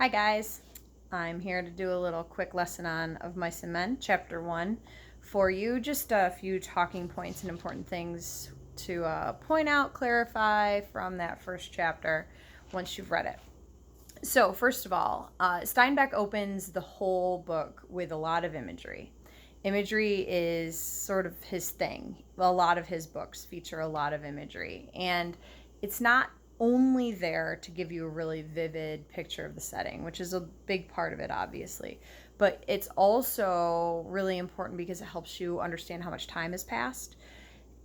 Hi guys, I'm here to do a little quick lesson on Of Mice and Men, Chapter 1 for you. Just a few talking points and important things to point out, clarify from that first chapter once you've read it. So first of all, Steinbeck opens the whole book with a lot of imagery. Imagery is sort of his thing. A lot of his books feature a lot of imagery, and it's not only there to give you a really vivid picture of the setting, which is a big part of it, obviously, but it's also really important because it helps you understand how much time has passed.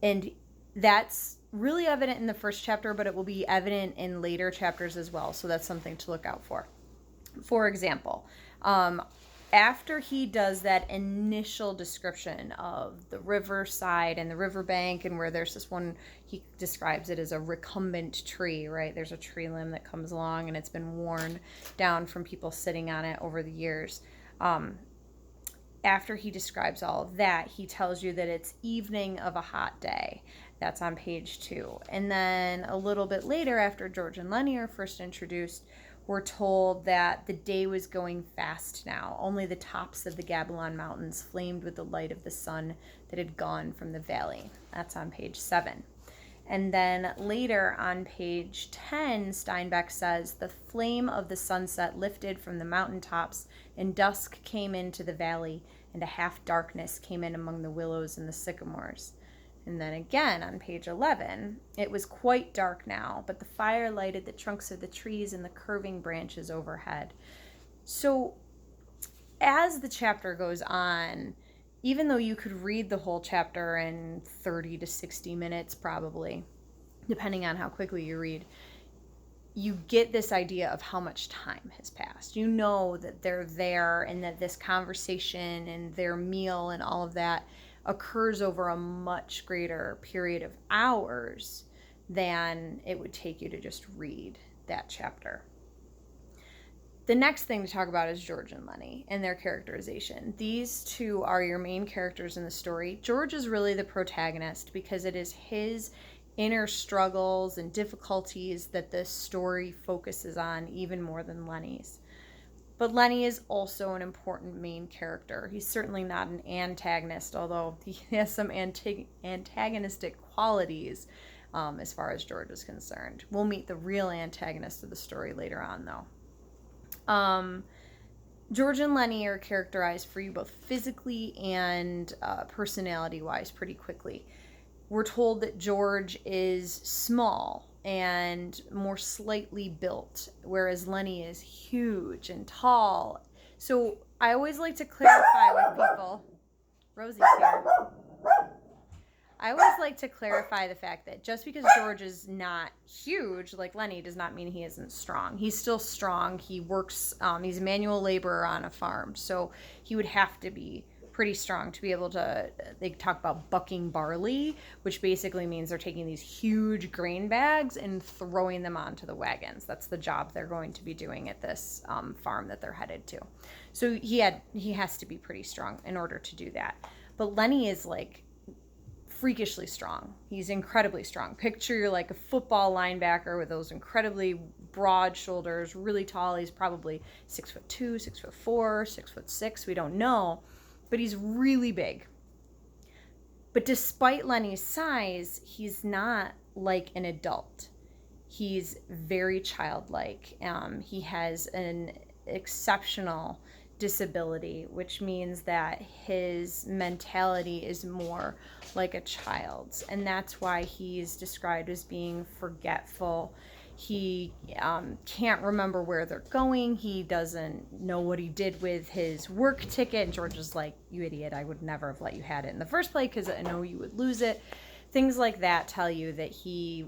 And that's really evident in the first chapter, but it will be evident in later chapters as well. So that's something to look out for. For example, after he does that initial description of the riverside and the riverbank, and where there's this one, he describes it as a recumbent tree, right? There's a tree limb that comes along and it's been worn down from people sitting on it over the years. After he describes all of that, he tells you that it's evening of a hot day. That's on page 2. And then a little bit later, after George and Lenny are first introduced, we're told that the day was going fast now. Only the tops of the Gabilon Mountains flamed with the light of the sun that had gone from the valley. That's on page 7. And then later on page 10, Steinbeck says, the flame of the sunset lifted from the mountaintops, and dusk came into the valley, and a half darkness came in among the willows and the sycamores. And then again on page 11, it was quite dark now, but the fire lighted the trunks of the trees and the curving branches overhead. So as the chapter goes on, even though you could read the whole chapter in 30 to 60 minutes probably, depending on how quickly you read, you get this idea of how much time has passed. You know that they're there and that this conversation and their meal and all of that occurs over a much greater period of hours than it would take you to just read that chapter. The next thing to talk about is George and Lenny and their characterization. These two are your main characters in the story. George is really the protagonist because it is his inner struggles and difficulties that this story focuses on even more than Lenny's. But Lenny is also an important main character. He's certainly not an antagonist, although he has some antagonistic qualities as far as George is concerned. We'll meet the real antagonist of the story later on, though. George and Lenny are characterized for you both physically and personality-wise pretty quickly. We're told that George is small and more slightly built, whereas Lenny is huge and tall. So I always like to clarify with people. Rosie's here. I always like to clarify the fact that just because George is not huge like Lenny does not mean he isn't strong. He's still strong. He works, he's a manual laborer on a farm, so he would have to be pretty strong to be able to, they talk about bucking barley, which basically means they're taking these huge grain bags and throwing them onto the wagons. That's the job they're going to be doing at this farm that they're headed to. So he has to be pretty strong in order to do that. But Lenny is like freakishly strong. He's incredibly strong. Picture like a football linebacker with those incredibly broad shoulders, really tall. He's probably 6'2", 6'4", 6'6". We don't know. But he's really big. But despite Lenny's size, he's not like an adult. He's very childlike. He has an exceptional disability, which means that his mentality is more like a child's. And that's why he's described as being forgetful. He can't remember where they're going. He doesn't know what he did with his work ticket. And George is like, you idiot, I would never have let you had it in the first place because I know you would lose it. Things like that tell you that he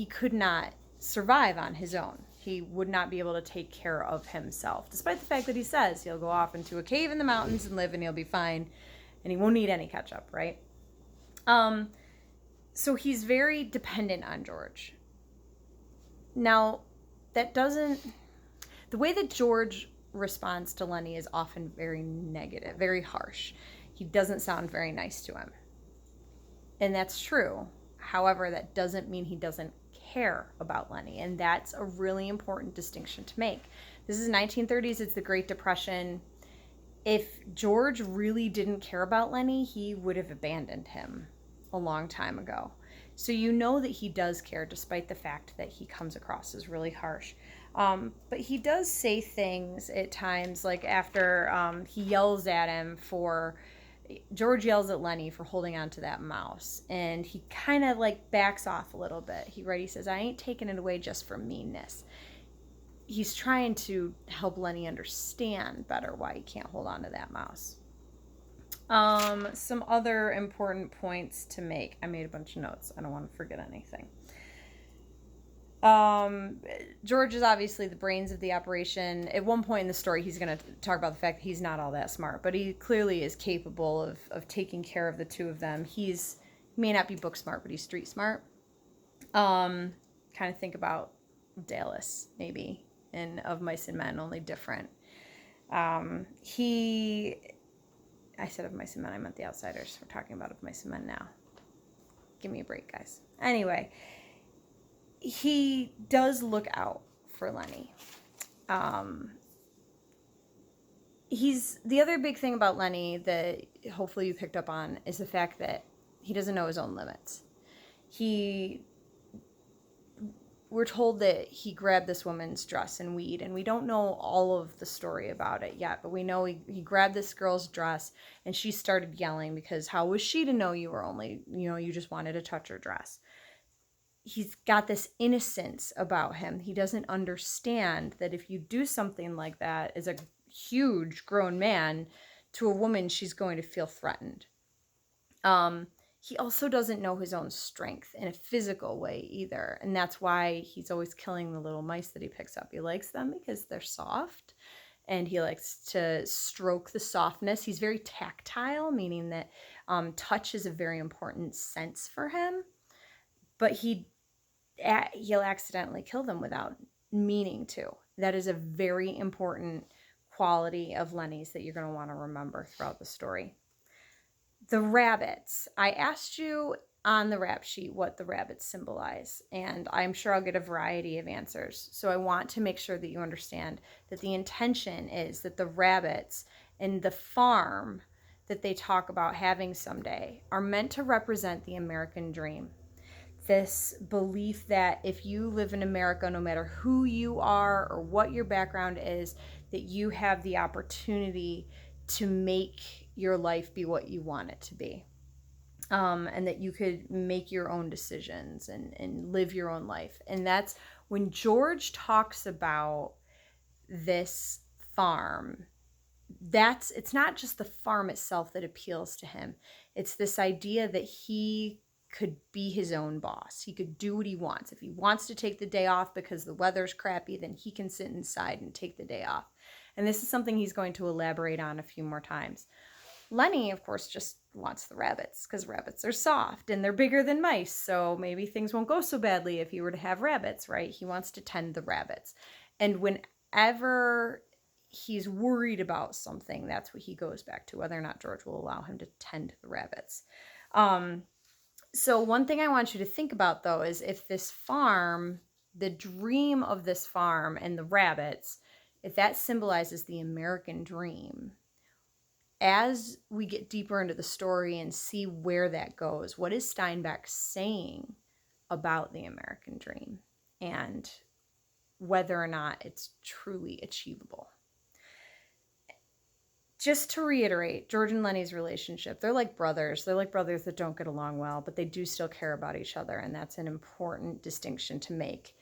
could not survive on his own. He would not be able to take care of himself, despite the fact that he says he'll go off into a cave in the mountains and live and he'll be fine and he won't need any ketchup, right? So he's very dependent on George. Now, that doesn't... The way that George responds to Lenny is often very negative, very harsh. He doesn't sound very nice to him. And that's true. However, that doesn't mean he doesn't care about Lenny. And that's a really important distinction to make. This is 1930s. It's the Great Depression. If George really didn't care about Lenny, he would have abandoned him a long time ago. So you know that he does care, despite the fact that he comes across as really harsh. But he does say things at times, like after he yells at him for, George yells at Lenny for holding on to that mouse, and he kind of like backs off a little bit. He says, I ain't taking it away just for meanness. He's trying to help Lenny understand better why he can't hold on to that mouse. Some other important points to make. I made a bunch of notes. I don't want to forget anything. George is obviously the brains of the operation. At one point in the story, he's going to talk about the fact that he's not all that smart, but he clearly is capable of taking care of the two of them. He may not be book smart, but he's street smart. Kind of think about Dallas, maybe, in Of Mice and Men, only different. I said Of Mice and Men, I meant The Outsiders. We're talking about Of Mice and Men now. Give me a break, guys. Anyway, he does look out for Lenny. The other big thing about Lenny that hopefully you picked up on is the fact that he doesn't know his own limits. We're told that he grabbed this woman's dress and weed, and we don't know all of the story about it yet, but we know he grabbed this girl's dress and she started yelling because how was she to know you were only, you just wanted to touch her dress. He's got this innocence about him. He doesn't understand that if you do something like that as a huge grown man to a woman, she's going to feel threatened. He also doesn't know his own strength in a physical way either. And that's why he's always killing the little mice that he picks up. He likes them because they're soft and he likes to stroke the softness. He's very tactile, meaning that touch is a very important sense for him. But he'll accidentally kill them without meaning to. That is a very important quality of Lenny's that you're going to want to remember throughout the story. The rabbits. I asked you on the rap sheet what the rabbits symbolize, and I'm sure I'll get a variety of answers. So I want to make sure that you understand that the intention is that the rabbits and the farm that they talk about having someday are meant to represent the American dream. This belief that if you live in America, no matter who you are or what your background is, that you have the opportunity to make your life be what you want it to be. And that you could make your own decisions and live your own life. And that's when George talks about this farm, it's not just the farm itself that appeals to him. It's this idea that he could be his own boss. He could do what he wants. If he wants to take the day off because the weather's crappy, then he can sit inside and take the day off. And this is something he's going to elaborate on a few more times. Lenny, of course, just wants the rabbits because rabbits are soft and they're bigger than mice. So maybe things won't go so badly if he were to have rabbits, right? He wants to tend the rabbits. And whenever he's worried about something, that's what he goes back to, whether or not George will allow him to tend the rabbits. So one thing I want you to think about, though, is if this farm, the dream of this farm and the rabbits, if that symbolizes the American dream, as we get deeper into the story and see where that goes, what is Steinbeck saying about the American dream and whether or not it's truly achievable? Just to reiterate, George and Lenny's relationship, they're like brothers. They're like brothers that don't get along well, but they do still care about each other, and that's an important distinction to make.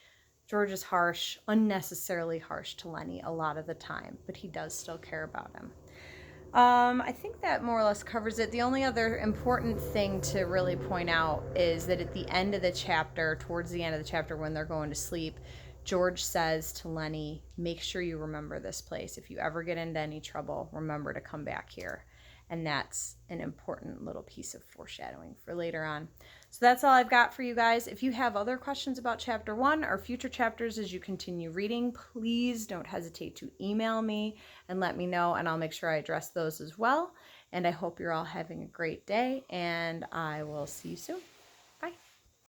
George is harsh, unnecessarily harsh to Lenny a lot of the time, but he does still care about him. I think that more or less covers it. The only other important thing to really point out is that at the end of the chapter, towards the end of the chapter when they're going to sleep, George says to Lenny, make sure you remember this place. If you ever get into any trouble, remember to come back here. And that's an important little piece of foreshadowing for later on. So that's all I've got for you guys. If you have other questions about chapter 1 or future chapters as you continue reading, please don't hesitate to email me and let me know, and I'll make sure I address those as well. And I hope you're all having a great day, and I will see you soon.